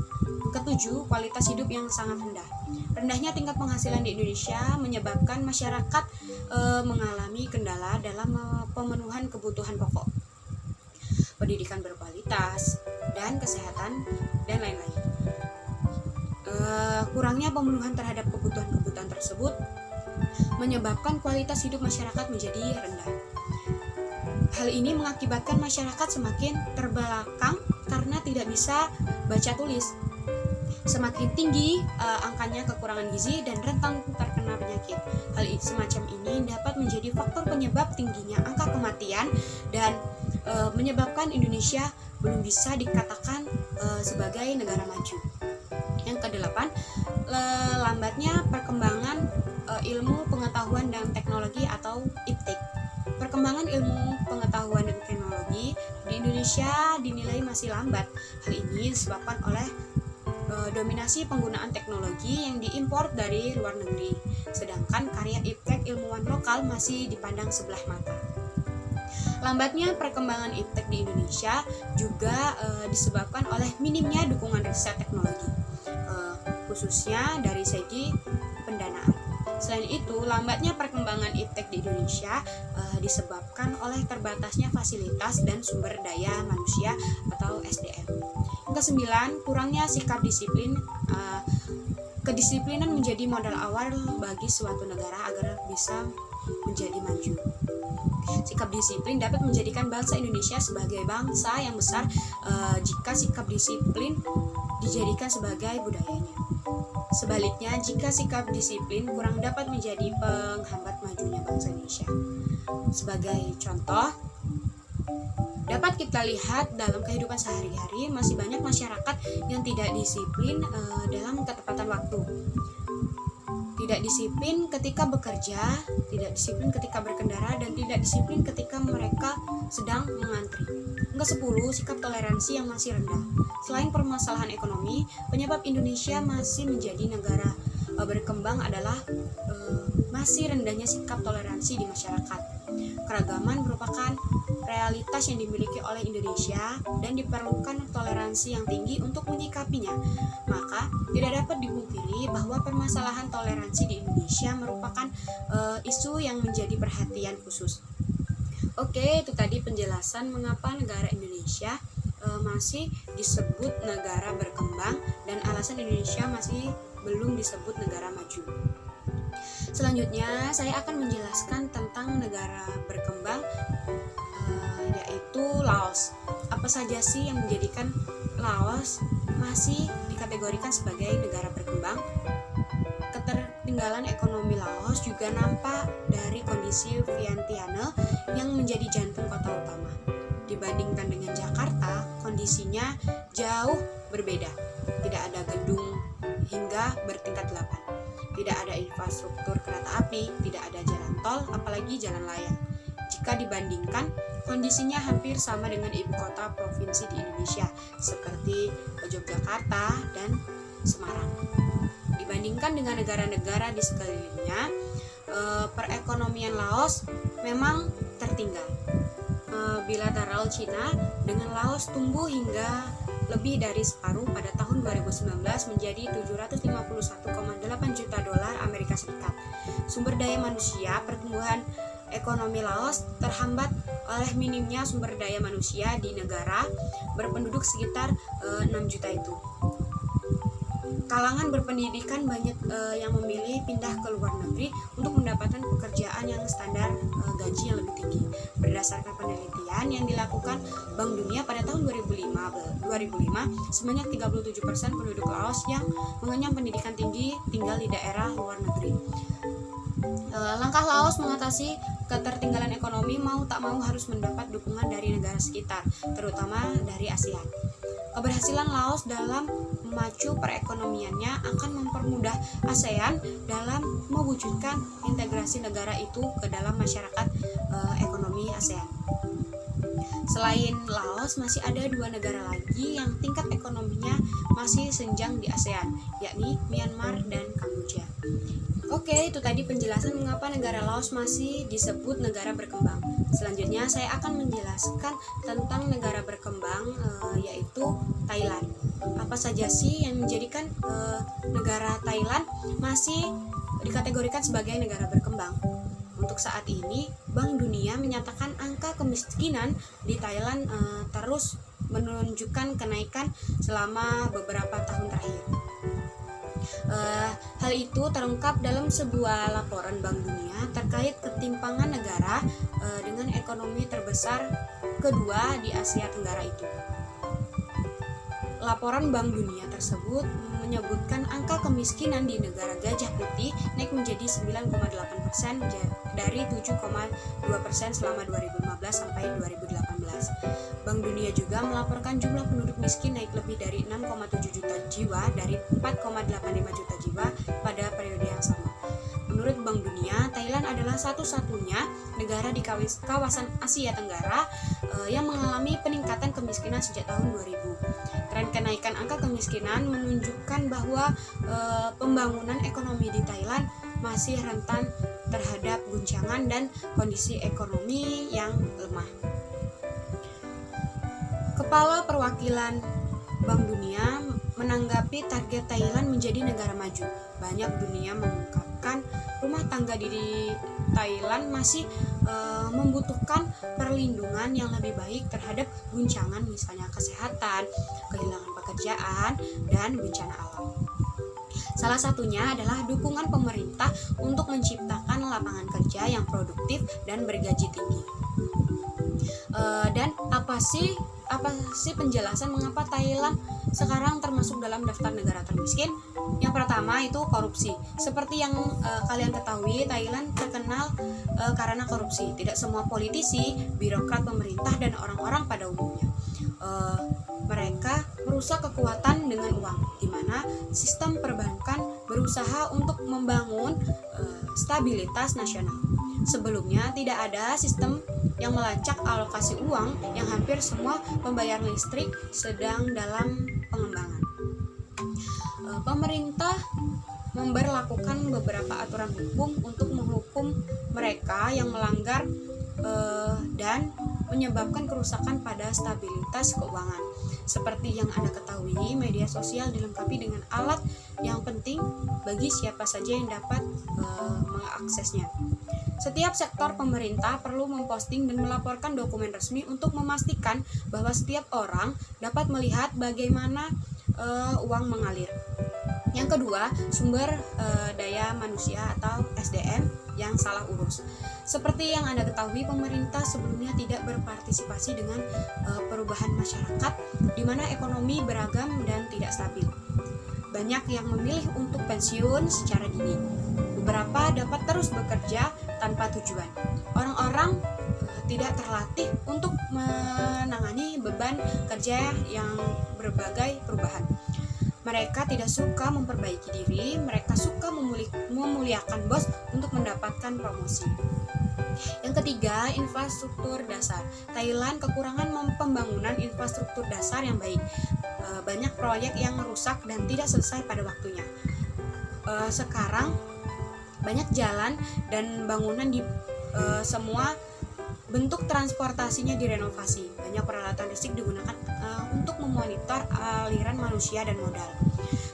A: Ketujuh, kualitas hidup yang sangat rendah. Rendahnya tingkat penghasilan di Indonesia menyebabkan masyarakat mengalami kendala dalam pemenuhan kebutuhan pokok, pendidikan berkualitas, dan kesehatan, dan lain-lain. Kurangnya pemenuhan terhadap kebutuhan-kebutuhan tersebut menyebabkan kualitas hidup masyarakat menjadi rendah. Hal ini mengakibatkan masyarakat semakin terbelakang karena tidak bisa baca tulis. Semakin tinggi angkanya kekurangan gizi dan rentan terkena penyakit. Hal semacam ini dapat menjadi faktor penyebab tingginya angka kematian dan menyebabkan Indonesia belum bisa dikatakan sebagai negara maju. Yang kedelapan, lambatnya perkembangan ilmu pengetahuan dan teknologi atau IPTEK. Perkembangan ilmu pengetahuan dan teknologi di Indonesia dinilai masih lambat. Hal ini disebabkan oleh dominasi penggunaan teknologi yang diimpor dari luar negeri, sedangkan karya IPTEK ilmuwan lokal masih dipandang sebelah mata. Lambatnya perkembangan IPTEK di Indonesia juga disebabkan oleh minimnya dukungan riset teknologi, khususnya dari segi pendanaan. Selain itu, lambatnya perkembangan IPTEK di Indonesia disebabkan oleh terbatasnya fasilitas dan sumber daya manusia atau SDM. Kesembilan, kurangnya sikap disiplin. Kedisiplinan menjadi modal awal bagi suatu negara agar bisa menjadi maju. Sikap disiplin dapat menjadikan bangsa Indonesia sebagai bangsa yang besar jika sikap disiplin dijadikan sebagai budayanya. Sebaliknya, jika sikap disiplin kurang dapat menjadi penghambat majunya bangsa Indonesia. Sebagai contoh, dapat kita lihat dalam kehidupan sehari-hari masih banyak masyarakat yang tidak disiplin dalam ketepatan waktu. Tidak disiplin ketika bekerja, tidak disiplin ketika berkendara, dan tidak disiplin ketika mereka sedang mengantri. Ke-10, sikap toleransi yang masih rendah. Selain permasalahan ekonomi, penyebab Indonesia masih menjadi negara berkembang adalah masih rendahnya sikap toleransi di masyarakat. Keragaman merupakan realitas yang dimiliki oleh Indonesia dan diperlukan toleransi yang tinggi untuk menyikapinya. Maka tidak dapat dipungkiri bahwa permasalahan toleransi di Indonesia merupakan isu yang menjadi perhatian khusus. Oke, itu tadi penjelasan mengapa negara Indonesia masih disebut negara berkembang dan alasan Indonesia masih belum disebut negara maju. Selanjutnya, saya akan menjelaskan tentang negara berkembang, yaitu Laos. Apa saja sih yang menjadikan Laos masih dikategorikan sebagai negara berkembang? Ketertinggalan ekonomi Laos juga nampak dari kondisi Vientiane yang menjadi jantung kota utama. Dibandingkan dengan Jakarta, kondisinya jauh berbeda. Tidak ada gedung hingga bertingkat 8. Tidak ada infrastruktur kereta api, tidak ada jalan tol, apalagi jalan layang. Jika dibandingkan, kondisinya hampir sama dengan ibu kota provinsi di Indonesia, seperti Yogyakarta dan Semarang. Dibandingkan dengan negara-negara di sekelilingnya, perekonomian Laos memang tertinggal. Bilateral Cina dengan Laos tumbuh hingga lebih dari separuh pada tahun 2019 menjadi 751,8 juta dolar Amerika Serikat. Sumber daya manusia, pertumbuhan ekonomi Laos terhambat oleh minimnya sumber daya manusia di negara berpenduduk sekitar 6 juta itu. Kalangan berpendidikan banyak yang memilih pindah ke luar negeri untuk mendapatkan pekerjaan yang standar gaji yang lebih tinggi. Berdasarkan penelitian yang dilakukan Bank Dunia pada tahun 2005, sebanyak 37% penduduk Laos yang mengenyam pendidikan tinggi tinggal di daerah luar negeri. Langkah Laos mengatasi ketertinggalan ekonomi mau tak mau harus mendapat dukungan dari negara sekitar, terutama dari ASEAN. Keberhasilan Laos dalam memacu perekonomiannya akan mempermudah ASEAN dalam mewujudkan integrasi negara itu ke dalam masyarakat ekonomi ASEAN. Selain Laos, masih ada 2 negara lagi yang tingkat ekonominya masih senjang di ASEAN, yakni Myanmar dan Kamboja. Oke, itu tadi penjelasan mengapa negara Laos masih disebut negara berkembang. Selanjutnya saya akan menjelaskan tentang negara berkembang, yaitu Thailand. Apa saja sih yang menjadikan negara Thailand masih dikategorikan sebagai negara berkembang? Untuk saat ini, Bank Dunia menyatakan angka kemiskinan di Thailand terus menunjukkan kenaikan selama beberapa tahun terakhir. Hal itu terungkap dalam sebuah laporan Bank Dunia terkait ketimpangan negara dengan ekonomi terbesar kedua di Asia Tenggara itu. Laporan Bank Dunia tersebut menyebutkan angka kemiskinan di negara Gajah Putih naik menjadi 9,8% dari 7,2% selama 2015 sampai 2018. Bank Dunia juga melaporkan jumlah penduduk miskin naik lebih dari 6,7 juta jiwa dari 4,85 juta jiwa pada periode yang sama. Menurut Bank Dunia, Thailand adalah satu-satunya negara di kawasan Asia Tenggara yang mengalami peningkatan kemiskinan sejak tahun 2000. Tren kenaikan angka kemiskinan menunjukkan bahwa pembangunan ekonomi di Thailand masih rentan terhadap guncangan dan kondisi ekonomi yang lemah. Kepala Perwakilan Bank Dunia menanggapi target Thailand menjadi negara maju. Banyak dunia mengungkapkan rumah tangga di Thailand masih membutuhkan perlindungan yang lebih baik terhadap guncangan, misalnya kesehatan, kehilangan pekerjaan, dan bencana alam. Salah satunya adalah dukungan pemerintah untuk menciptakan lapangan kerja yang produktif dan bergaji tinggi. Dan apa sih penjelasan mengapa Thailand sekarang termasuk dalam daftar negara termiskin? Yang pertama itu korupsi. Seperti yang kalian ketahui, Thailand terkenal karena korupsi. Tidak semua politisi, birokrat pemerintah, dan orang-orang pada umumnya mereka merusak kekuatan dengan uang, di mana sistem perbankan berusaha untuk membangun stabilitas nasional. Sebelumnya tidak ada sistem yang melacak alokasi uang yang hampir semua pembayar listrik sedang dalam pengembangan. Pemerintah memberlakukan beberapa aturan hukum untuk menghukum mereka yang melanggar dan menyebabkan kerusakan pada stabilitas keuangan. Seperti yang Anda ketahui, media sosial dilengkapi dengan alat yang penting bagi siapa saja yang dapat mengaksesnya. Setiap sektor pemerintah perlu memposting dan melaporkan dokumen resmi untuk memastikan bahwa setiap orang dapat melihat bagaimana uang mengalir. Yang kedua, sumber daya manusia atau SDM yang salah urus. Seperti yang Anda ketahui, pemerintah sebelumnya tidak berpartisipasi dengan perubahan masyarakat, di mana ekonomi beragam dan tidak stabil. Banyak yang memilih untuk pensiun secara dini. Beberapa dapat terus bekerja tanpa tujuan. Orang-orang tidak terlatih untuk menangani beban kerja yang berbagai perubahan. Mereka tidak suka memperbaiki diri, mereka suka memuliakan bos untuk mendapatkan promosi. Yang ketiga, infrastruktur dasar. Thailand kekurangan pembangunan infrastruktur dasar yang baik. Banyak proyek yang rusak dan tidak selesai pada waktunya. Sekarang banyak jalan dan bangunan di semua bentuk transportasinya direnovasi. Banyak peralatan listrik digunakan untuk memonitor aliran manusia dan modal.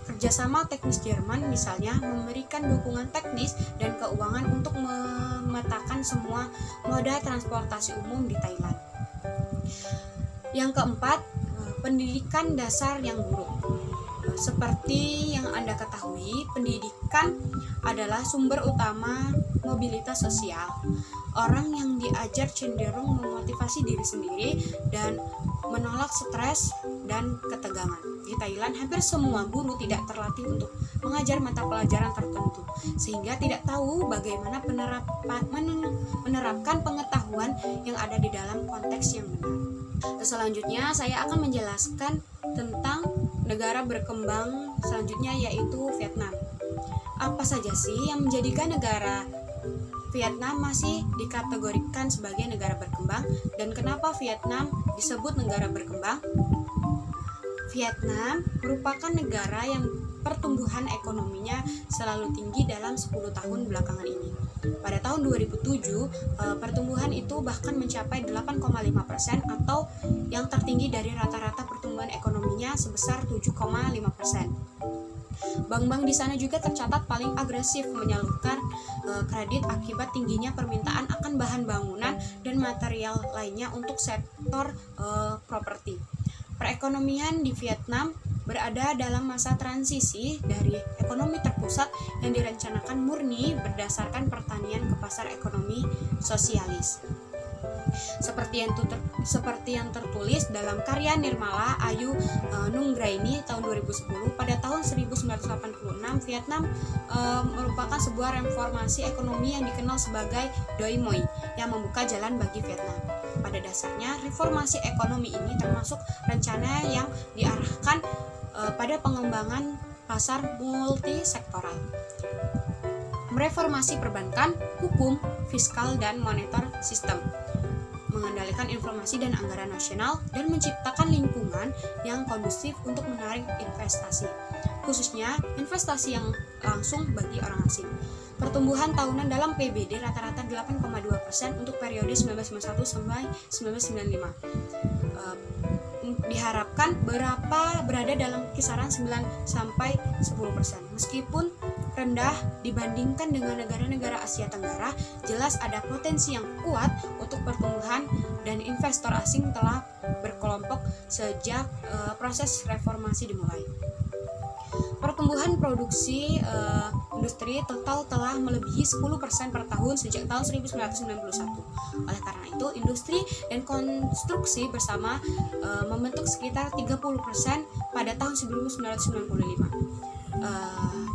A: Kerjasama teknis Jerman misalnya memberikan dukungan teknis dan keuangan untuk memetakan semua moda transportasi umum di Thailand. Yang keempat, pendidikan dasar yang buruk. Seperti yang Anda ketahui, pendidikan adalah sumber utama mobilitas sosial. Orang yang diajar cenderung memotivasi diri sendiri dan menolak stres dan ketegangan. Di Thailand, hampir semua guru tidak terlatih untuk mengajar mata pelajaran tertentu, sehingga tidak tahu bagaimana menerapkan pengetahuan yang ada di dalam konteks yang benar. Selanjutnya, saya akan menjelaskan tentang negara berkembang selanjutnya, yaitu Vietnam. Apa saja sih yang menjadikan negara Vietnam masih dikategorikan sebagai negara berkembang, dan kenapa Vietnam disebut negara berkembang? Vietnam merupakan negara yang pertumbuhan ekonominya selalu tinggi dalam 10 tahun belakangan ini. Pada tahun 2007, pertumbuhan itu bahkan mencapai 8,5% atau yang tertinggi dari rata-rata pertumbuhan ekonominya sebesar 7,5%. Bank-bank di sana juga tercatat paling agresif menyalurkan kredit akibat tingginya permintaan akan bahan bangunan dan material lainnya untuk sektor properti. Perekonomian di Vietnam berada dalam masa transisi dari ekonomi terpusat yang direncanakan murni berdasarkan pertanian ke pasar ekonomi sosialis. Seperti yang tertulis dalam karya Nirmala Ayu Nunggraini tahun 2010, pada tahun 1986 Vietnam merupakan sebuah reformasi ekonomi yang dikenal sebagai Doi Moi yang membuka jalan bagi Vietnam. Pada dasarnya, reformasi ekonomi ini termasuk rencana yang diarahkan pada pengembangan pasar multisektoral, mereformasi perbankan, hukum, fiskal, dan moneter sistem, mengendalikan informasi dan anggaran nasional, dan menciptakan lingkungan yang kondusif untuk menarik investasi, khususnya investasi yang langsung bagi orang asing. Pertumbuhan tahunan dalam PBD rata-rata 8,2% untuk periode 1991 sampai 1995. Diharapkan berada dalam kisaran 9 sampai 10%. Meskipun rendah dibandingkan dengan negara-negara Asia Tenggara, jelas ada potensi yang kuat untuk pertumbuhan dan investor asing telah berkelompok sejak proses reformasi dimulai. Pertumbuhan produksi industri total telah melebihi 10% per tahun sejak tahun 1991. Oleh karena itu, industri dan konstruksi bersama membentuk sekitar 30% pada tahun 1995.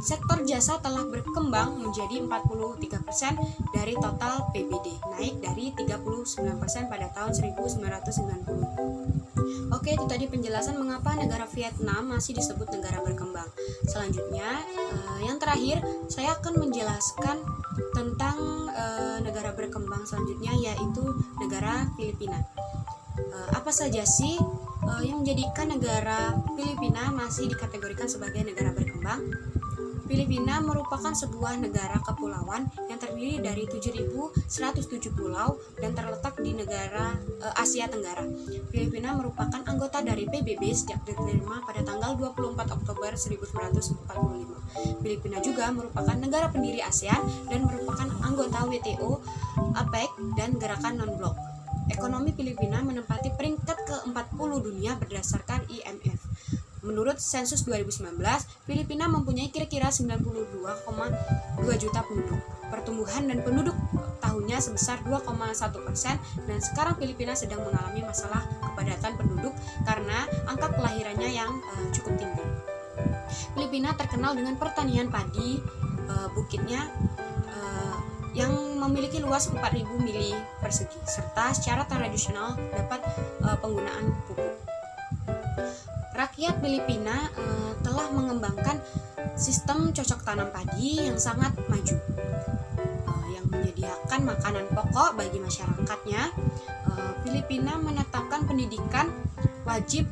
A: Sektor jasa telah berkembang menjadi 43% dari total PBD, naik dari 39% pada tahun 1990. Oke, itu tadi penjelasan mengapa negara Vietnam masih disebut negara berkembang. Selanjutnya, yang terakhir, saya akan menjelaskan tentang negara berkembang selanjutnya, yaitu negara Filipina. Apa saja sih yang menjadikan negara Filipina masih dikategorikan sebagai negara berkembang? Filipina merupakan sebuah negara kepulauan yang terdiri dari 7.107 pulau dan terletak di negara Asia Tenggara. Filipina merupakan anggota dari PBB sejak diterima pada tanggal 24 Oktober 1945. Filipina juga merupakan negara pendiri ASEAN dan merupakan anggota WTO, APEC, dan Gerakan Non-Blok. Ekonomi Filipina menempati peringkat ke-40 dunia berdasarkan IMF. Menurut sensus 2019, Filipina mempunyai kira-kira 92,2 juta penduduk. Pertumbuhan dan penduduk tahunnya sebesar 2,1%, dan sekarang Filipina sedang mengalami masalah kepadatan penduduk karena angka kelahirannya yang cukup tinggi. Filipina terkenal dengan pertanian padi, bukitnya yang memiliki luas 4.000 mili persegi, serta secara tradisional dapat penggunaan pupuk. Rakyat Filipina telah mengembangkan sistem cocok tanam padi yang sangat maju, yang menyediakan makanan pokok bagi masyarakatnya. Filipina menetapkan pendidikan wajib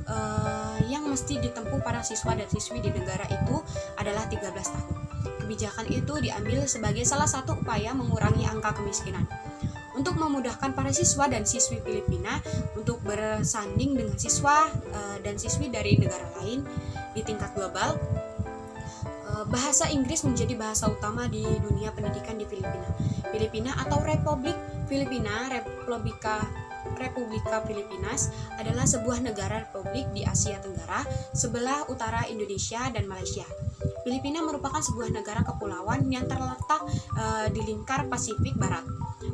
A: yang mesti ditempuh para siswa dan siswi di negara itu adalah 13 tahun. Kebijakan itu diambil sebagai salah satu upaya mengurangi angka kemiskinan. Untuk memudahkan para siswa dan siswi Filipina untuk bersanding dengan siswa dan siswi dari negara lain di tingkat global, bahasa Inggris menjadi bahasa utama di dunia pendidikan di Filipina. Filipina atau Republik Filipina, Republika Filipinas adalah sebuah negara republik di Asia Tenggara sebelah utara Indonesia dan Malaysia. Filipina merupakan sebuah negara kepulauan yang terletak di lingkar Pasifik Barat.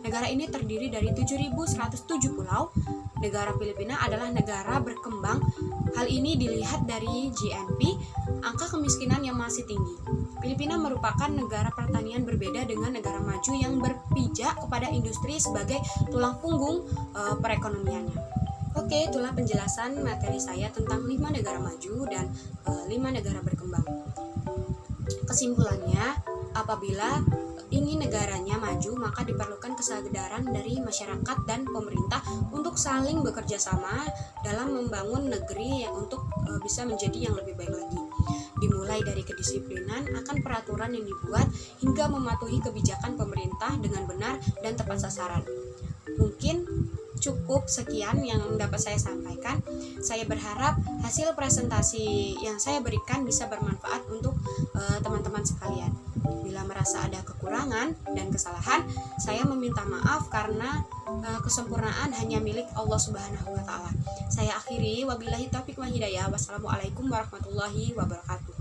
A: Negara ini terdiri dari 7.107 pulau. Negara Filipina adalah negara berkembang. Hal ini dilihat dari GNP, angka kemiskinan yang masih tinggi. Filipina merupakan negara pertanian berbeda dengan negara maju yang berpijak kepada industri sebagai tulang punggung perekonomiannya. Oke, itulah penjelasan materi saya tentang 5 negara maju dan 5 negara berkembang. Kesimpulannya, apabila ingin negaranya maju, maka diperlukan kesadaran dari masyarakat dan pemerintah untuk saling bekerja sama dalam membangun negeri yang untuk bisa menjadi yang lebih baik lagi. Dimulai dari kedisiplinan akan peraturan yang dibuat hingga mematuhi kebijakan pemerintah dengan benar dan tepat sasaran. Mungkin cukup sekian yang dapat saya sampaikan. Saya berharap hasil presentasi yang saya berikan bisa bermanfaat untuk teman-teman sekalian. Bila merasa ada kekurangan dan kesalahan, saya meminta maaf karena kesempurnaan hanya milik Allah Subhanahu wa taala. Saya akhiri, wabillahi taufiq wal hidayah. Wassalamualaikum warahmatullahi wabarakatuh.